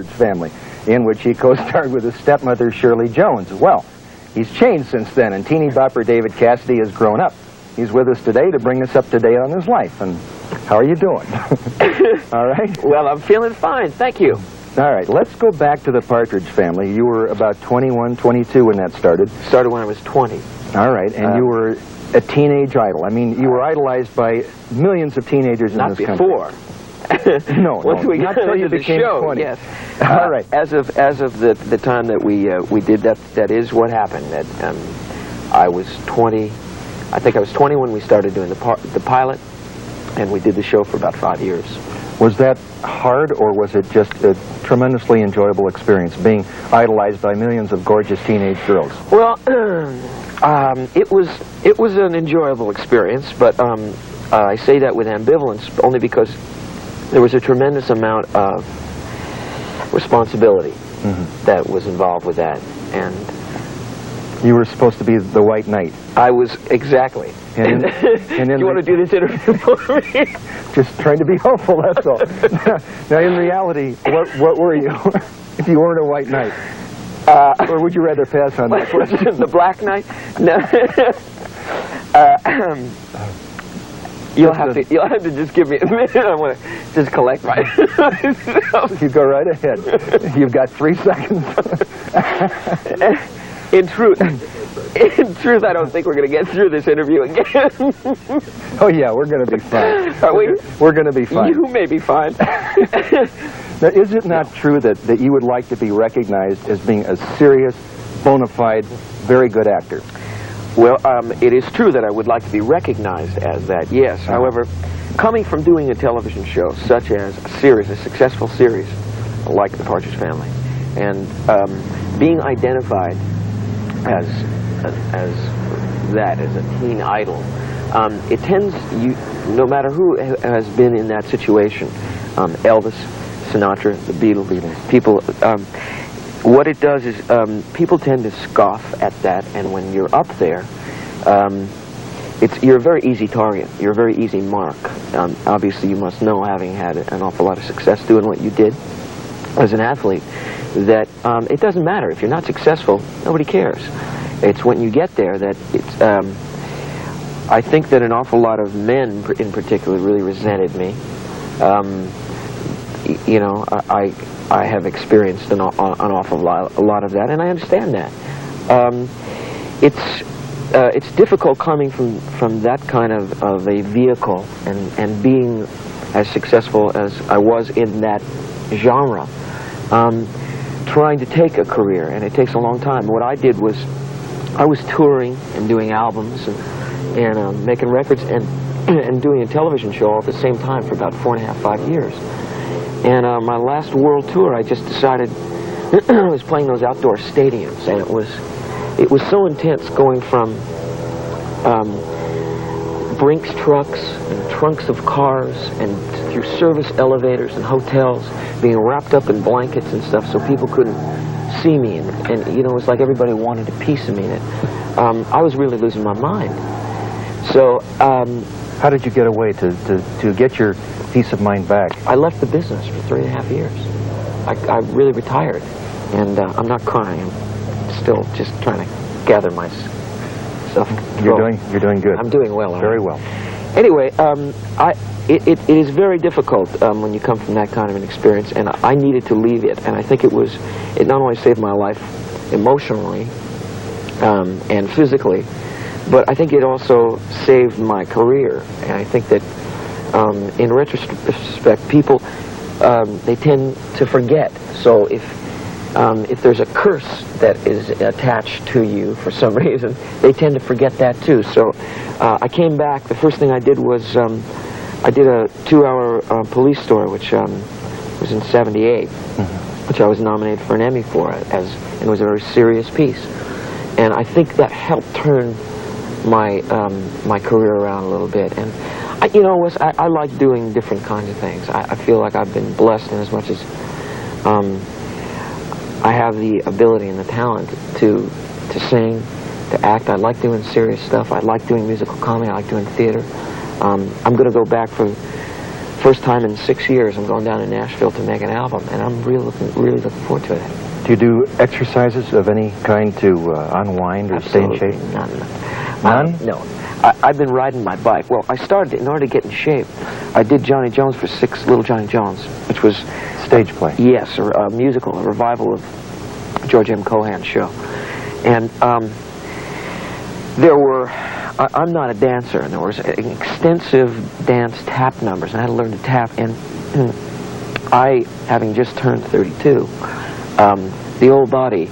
Family, in which he co-starred with his stepmother Shirley Jones. Well, he's changed since then, and teeny bopper David Cassidy has grown up. He's with us today to bring us up to date on his life. And how are you doing? All right? Well, I'm feeling fine, thank you. All right, let's go back to the Partridge Family. You were about 21, 22 when that started. Started when I was 20. All right, and you were a teenage idol. I mean, you were idolized by millions of teenagers in this country. Not before. No, Once we not got until you into the became show, 20. yes. All right. As of the time that we did that, that is what happened. That I was 20. I think I was 20 when we started doing the pilot, and we did the show for about 5 years. Was that hard, or was it just a tremendously enjoyable experience, being idolized by millions of gorgeous teenage girls? Well, it was an enjoyable experience, but I say that with ambivalence only because there was a tremendous amount of responsibility that was involved with that, and you were supposed to be the White Knight. I was, exactly. And do you want to do this interview for me? Just trying to be hopeful, that's all. Now, in reality, what were you if you weren't a White Knight? Or would you rather pass on that question? The Black Knight? No. You'll have to just give me a minute. I want to just collect myself. You go right ahead. You've got 3 seconds. In truth, I don't think we're going to get through this interview again. Oh yeah, we're going to be fine. Are we? We're going to be fine. You may be fine. Now, is it not true that you would like to be recognized as being a serious, bona fide, very good actor? Well, it is true that I would like to be recognized as that, yes. However, coming from doing a television show such as a successful series like The Partridge Family, and being identified as a teen idol, it tends, no matter who has been in that situation, Elvis, Sinatra, the Beatles, people, what it does is people tend to scoff at that, and when you're up there, you're a very easy target. You're a very easy mark. Obviously, you must know, having had an awful lot of success doing what you did as an athlete, that it doesn't matter. If you're not successful, nobody cares. It's when you get there that it's... I think that an awful lot of men, in particular, really resented me. You know, I have experienced an awful lot of that, and I understand that. It's difficult coming from that kind of a vehicle and being as successful as I was in that genre, trying to take a career, and it takes a long time. What I did was I was touring and doing albums and making records and doing a television show all at the same time for about 4.5, 5 years. And my last world tour, I just decided I was playing those outdoor stadiums, and it was so intense, going from Brinks trucks and trunks of cars and through service elevators and hotels, being wrapped up in blankets and stuff so people couldn't see me, and you know, it was like everybody wanted a piece of me. And I was really losing my mind. So how did you get away to get your peace of mind back? I left the business for 3.5 years. I really retired, and I'm not crying. I'm still just trying to gather myself. You're doing good. I'm doing well. Very well. Anyway, it is very difficult when you come from that kind of an experience, and I needed to leave it. And I think it not only saved my life emotionally and physically, but I think it also saved my career. And I think that in retrospect, people, they tend to forget. So if there's a curse that is attached to you for some reason, they tend to forget that too. So I came back. The first thing I did was I did a 2-hour police story, which was in '78, which I was nominated for an Emmy for, and it was a very serious piece. And I think that helped turn my my career around a little bit. And I like doing different kinds of things. I feel like I've been blessed in as much as I have the ability and the talent to sing, to act. I like doing serious stuff. I like doing musical comedy. I like doing theater. I'm going to go back for first time in 6 years, I'm going down to Nashville to make an album, and I'm really looking forward to it. Do you do exercises of any kind to unwind or stay in shape? None. None? No. I've been riding my bike. Well, I started, in order to get in shape, I did Johnny Jones for 6, Little Johnny Jones, which was... Stage play? Yes, a musical, a revival of George M. Cohan's show. And there were... I'm not a dancer, and there was extensive dance tap numbers, and I had to learn to tap, and I, having just turned 32, the old body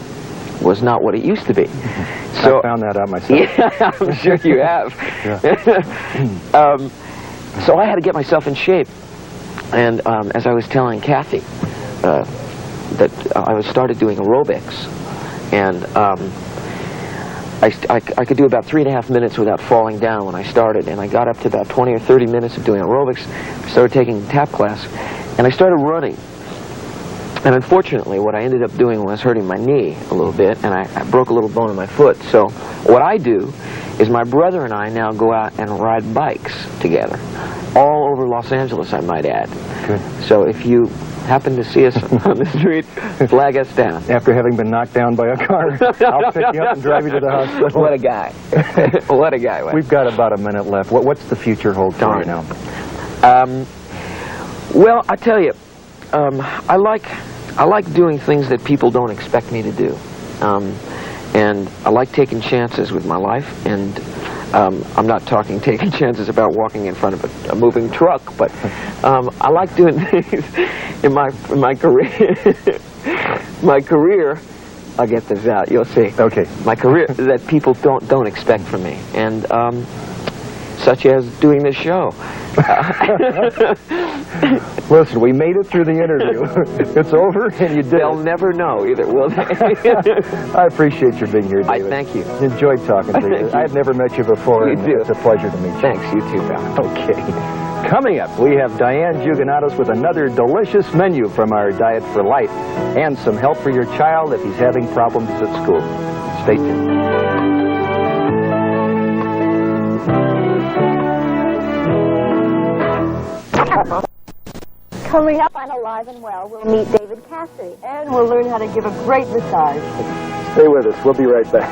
was not what it used to be. So I found that out myself. Yeah, I'm sure you have. So I had to get myself in shape, and as I was telling Kathy, that I started doing aerobics, and I could do about 3.5 minutes without falling down when I started, and I got up to about 20 or 30 minutes of doing aerobics. I started taking tap class, and I started running. And unfortunately, what I ended up doing was hurting my knee a little bit, and I broke a little bone in my foot. So what I do is my brother and I now go out and ride bikes together, all over Los Angeles, I might add. Good. So if you happen to see us on the street, flag us down. After having been knocked down by a car, I'll pick you up and drive you to the hospital. What a guy. What a guy. We've got about a minute left. What's the future hold for you now? Well, I tell you, I like doing things that people don't expect me to do. And I like taking chances with my life, and I'm not talking taking chances about walking in front of a moving truck, but I like doing things in my career. My career, I'll get this out, you'll see. Okay. My career that people don't expect from me, and such as doing this show. Listen, we made it through the interview. It's over, and you did. They'll never know either, will they? I appreciate your being here, David. I thank you. Enjoyed talking to you. Thank you. I've never met you before, You and do. it's a pleasure to meet you. Thanks, you too, pal. Okay. Coming up, we have Diane Jugonatos with another delicious menu from our Diet for Life, and some help for your child if he's having problems at school. Stay tuned. Coming up on Alive and Well, we'll meet David Cassidy. And we'll learn how to give a great massage. Stay with us. We'll be right back.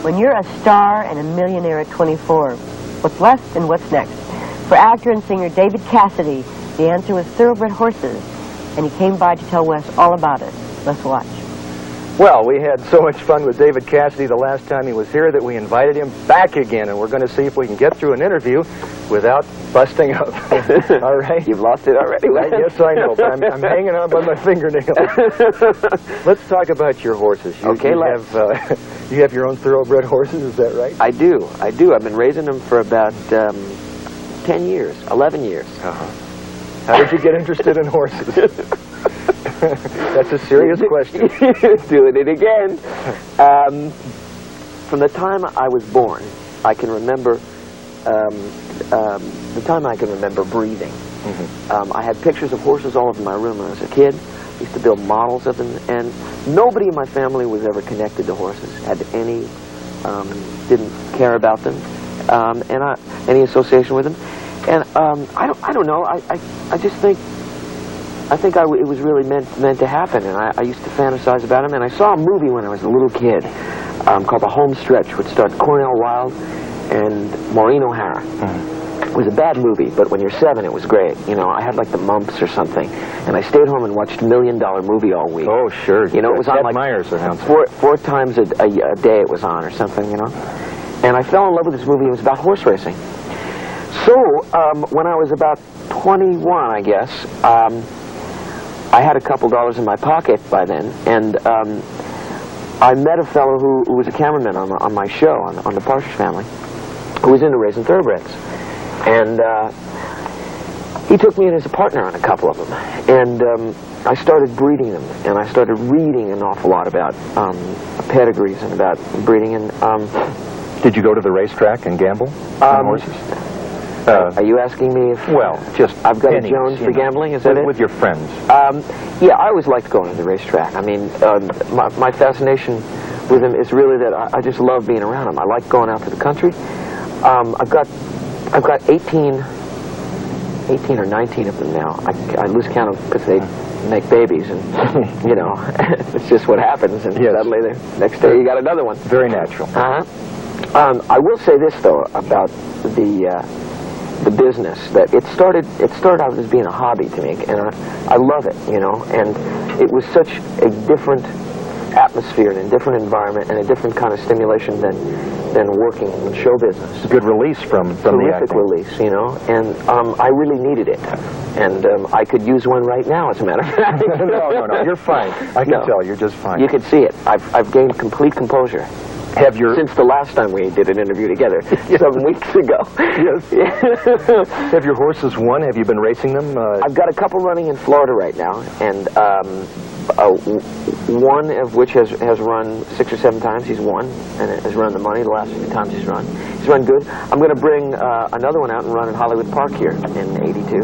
When you're a star and a millionaire at 24, what's left and what's next? For actor and singer David Cassidy, the answer was thoroughbred horses, and he came by to tell Wes all about it. Let's watch. Well, we had so much fun with David Cassidy the last time he was here that we invited him back again, and we're going to see if we can get through an interview without busting up. All right? You've lost it already, Wes. Yes, I know, but I'm hanging on by my fingernails. Let's talk about your horses. Okay, you have your own thoroughbred horses, is that right? I do. I've been raising them for about 10 years, 11 years. How did you get interested in horses? That's a serious question. Doing it again. From the time I was born, I can remember the time I can remember breathing. I had pictures of horses all over my room when I was a kid. I used to build models of them, and nobody in my family was ever connected to horses, had any, didn't care about them, and any association with them. And I don't know. I just think. I think it was really meant to happen, and I used to fantasize about him. And I saw a movie when I was a little kid called The Home Stretch, which starred Cornell Wilde and Maureen O'Hara. It was a bad movie, but when you're 7, it was great. You know, I had like the mumps or something, and I stayed home and watched $1 Million Movie all week. Oh, sure. You know, it was on like Myers four times a day it was on or something, you know. And I fell in love with this movie. It was about horse racing. So when I was about 21, I guess, I had a couple dollars in my pocket by then, and I met a fellow who was a cameraman on my show, on the Partridge Family, who was into raising thoroughbreds. And he took me in as a partner on a couple of them. And I started breeding them, and I started reading an awful lot about pedigrees and about breeding. And did you go to the racetrack and gamble on horses? Are you asking me if Well, just I've got pennies, a Jones you for know, gambling? Is that with, it? with your friends? Yeah, I always liked going to the racetrack. I mean, my fascination with them is really that I just love being around them. I like going out to the country. I've got 18 or 19 of them now. I lose count of because they make babies, and you know, it's just what happens. And Yes. suddenly, the next day, you got another one. Very natural. I will say this though about the business, that it started out as being a hobby to me, and I love it, you know. And it was such a different atmosphere and a different environment and a different kind of stimulation than working in show business. Good release from the Terrific acting. release, you know, and I really needed it, and I could use one right now, as a matter of fact. No, you're fine. I can No. tell you're just fine. You can see it. I've gained complete composure Have your since the last time we did an interview together, 7 weeks ago. Yes. Have your horses won? Have you been racing them? I've got a couple running in Florida right now, and one of which has run 6 or 7 times. He's won, and has run the money the last few times he's run. He's run good. I'm going to bring another one out and run in Hollywood Park here in '82.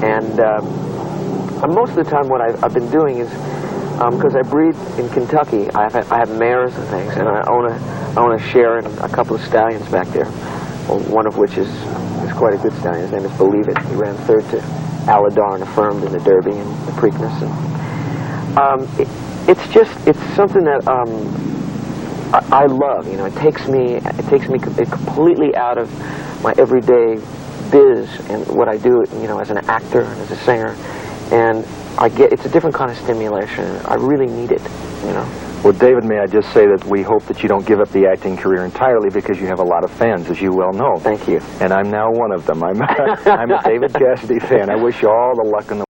And most of the time what I've been doing is, because I breed in Kentucky, I have mares and things, and I own a share in a couple of stallions back there. Well, one of which is quite a good stallion. His name is Believe It. He ran third to Aladar and Affirmed in the Derby and the Preakness. And, it's something that I love. You know, it takes me completely out of my everyday biz and what I do, you know, as an actor and as a singer, and it's a different kind of stimulation. I really need it, you know. Well, David, may I just say that we hope that you don't give up the acting career entirely, because you have a lot of fans, as you well know. Thank you. And I'm now one of them. I'm a David Cassidy fan. I wish you all the luck in the